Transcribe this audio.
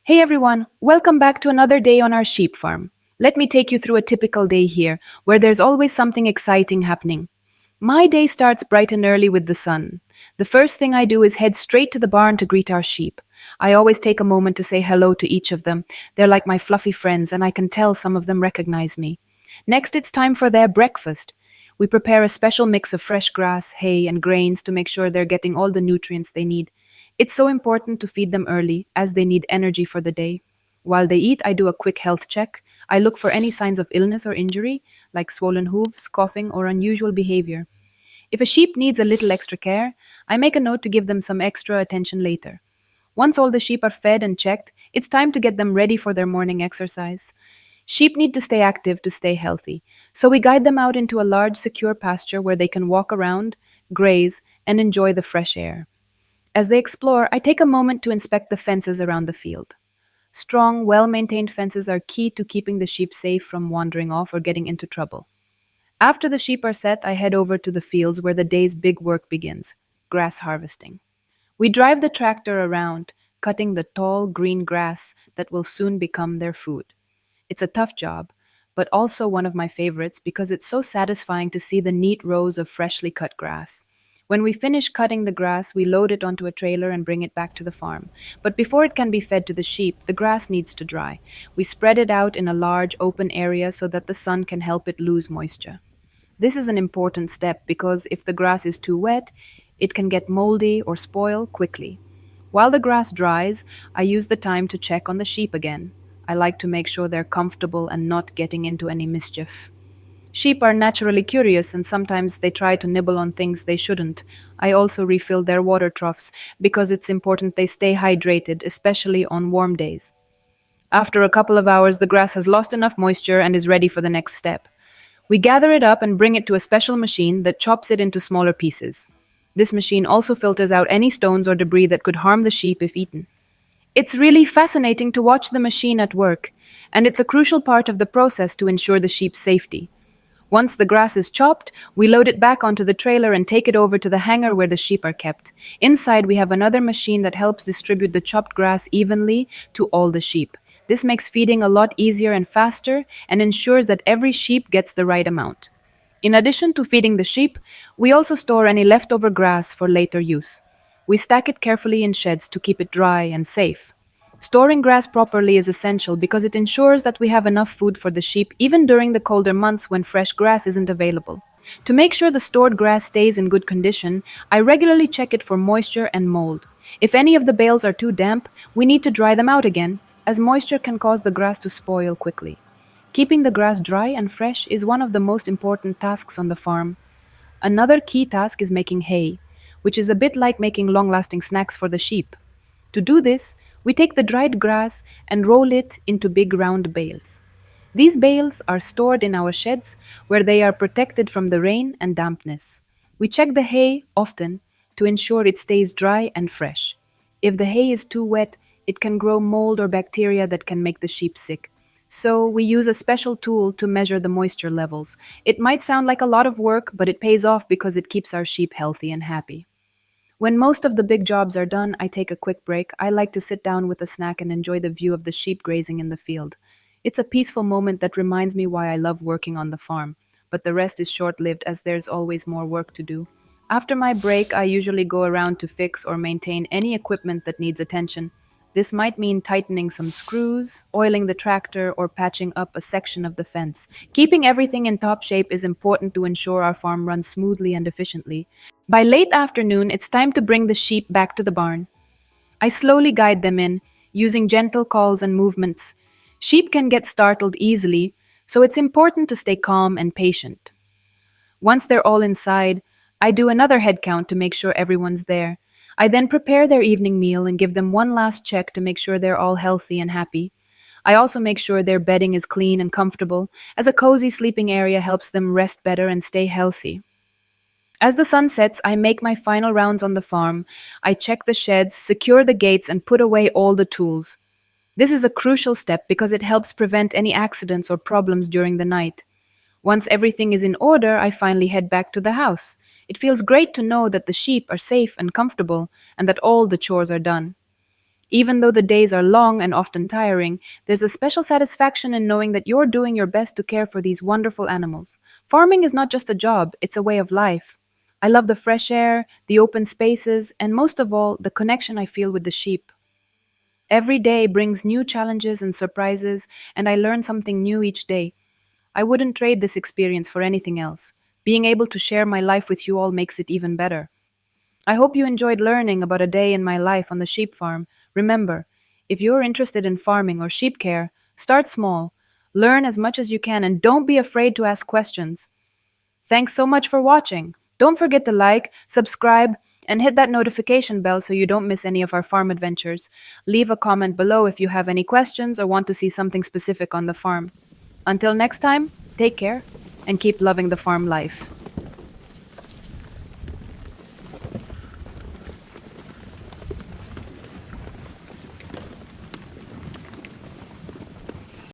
Hey everyone, welcome back to another day on our sheep farm. Let me take you through a typical day here, where there's always something exciting happening. My day starts bright and early with the sun. The first thing I do is head straight to the barn to greet our sheep. I always take a moment to say hello to each of them. They're like my fluffy friends, and I can tell some of them recognize me. Next, it's time for their breakfast. We prepare a special mix of fresh grass, hay, and grains to make sure they're getting all the nutrients they need. It's so important to feed them early, as they need energy for the day. While they eat, I do a quick health check. I look for any signs of illness or injury, like swollen hooves, coughing, or unusual behavior. If a sheep needs a little extra care, I make a note to give them some extra attention later. Once all the sheep are fed and checked, it's time to get them ready for their morning exercise. Sheep need to stay active to stay healthy, so we guide them out into a large, secure pasture where they can walk around, graze, and enjoy the fresh air. As they explore, I take a moment to inspect the fences around the field. Strong, well maintained fences are key to keeping the sheep safe from wandering off or getting into trouble. After the sheep are set, I head over to the fields where the day's big work begins, grass harvesting. We drive the tractor around, cutting the tall, green grass that will soon become their food. It's a tough job, but also one of my favorites because it's so satisfying to see the neat rows of freshly cut grass. When we finish cutting the grass, we load it onto a trailer and bring it back to the farm. But before it can be fed to the sheep, the grass needs to dry. We spread it out in a large open area so that the sun can help it lose moisture. This is an important step because if the grass is too wet, it can get moldy or spoil quickly. While the grass dries, I use the time to check on the sheep again. I like to make sure they're comfortable and not getting into any mischief. Sheep are naturally curious and sometimes they try to nibble on things they shouldn't. I also refill their water troughs because it's important they stay hydrated, especially on warm days. After a couple of hours, the grass has lost enough moisture and is ready for the next step. We gather it up and bring it to a special machine that chops it into smaller pieces. This machine also filters out any stones or debris that could harm the sheep if eaten. It's really fascinating to watch the machine at work, and it's a crucial part of the process to ensure the sheep's safety. Once the grass is chopped, we load it back onto the trailer and take it over to the hangar where the sheep are kept. Inside, we have another machine that helps distribute the chopped grass evenly to all the sheep. This makes feeding a lot easier and faster and ensures that every sheep gets the right amount. In addition to feeding the sheep, we also store any leftover grass for later use. We stack it carefully in sheds to keep it dry and safe. Storing grass properly is essential because it ensures that we have enough food for the sheep even during the colder months when fresh grass isn't available. To make sure the stored grass stays in good condition, I regularly check it for moisture and mold. If any of the bales are too damp, we need to dry them out again, as moisture can cause the grass to spoil quickly. Keeping the grass dry and fresh is one of the most important tasks on the farm. Another key task is making hay, which is a bit like making long lasting snacks for the sheep. To do this, we take the dried grass and roll it into big round bales. These bales are stored in our sheds where they are protected from the rain and dampness. We check the hay often to ensure it stays dry and fresh. If the hay is too wet, it can grow mold or bacteria that can make the sheep sick. So we use a special tool to measure the moisture levels. It might sound like a lot of work, but it pays off because it keeps our sheep healthy and happy. When most of the big jobs are done, I take a quick break. I like to sit down with a snack and enjoy the view of the sheep grazing in the field. It's a peaceful moment that reminds me why I love working on the farm, but the rest is short-lived as there's always more work to do. After my break, I usually go around to fix or maintain any equipment that needs attention. This might mean tightening some screws, oiling the tractor, or patching up a section of the fence. Keeping everything in top shape is important to ensure our farm runs smoothly and efficiently. By late afternoon, it's time to bring the sheep back to the barn. I slowly guide them in, using gentle calls and movements. Sheep can get startled easily, so it's important to stay calm and patient. Once they're all inside, I do another head count to make sure everyone's there. I then prepare their evening meal and give them one last check to make sure they're all healthy and happy. I also make sure their bedding is clean and comfortable, as a cozy sleeping area helps them rest better and stay healthy. As the sun sets, I make my final rounds on the farm. I check the sheds, secure the gates, and put away all the tools. This is a crucial step because it helps prevent any accidents or problems during the night. Once everything is in order, I finally head back to the house. It feels great to know that the sheep are safe and comfortable and that all the chores are done. Even though the days are long and often tiring, there's a special satisfaction in knowing that you're doing your best to care for these wonderful animals. Farming is not just a job, it's a way of life. I love the fresh air, the open spaces, and most of all, the connection I feel with the sheep. Every day brings new challenges and surprises, and I learn something new each day. I wouldn't trade this experience for anything else. Being able to share my life with you all makes it even better. I hope you enjoyed learning about a day in my life on the sheep farm. Remember, if you're interested in farming or sheep care, start small, learn as much as you can, and don't be afraid to ask questions. Thanks so much for watching. Don't forget to like, subscribe, and hit that notification bell so you don't miss any of our farm adventures. Leave a comment below if you have any questions or want to see something specific on the farm. Until next time, take care and keep loving the farm life.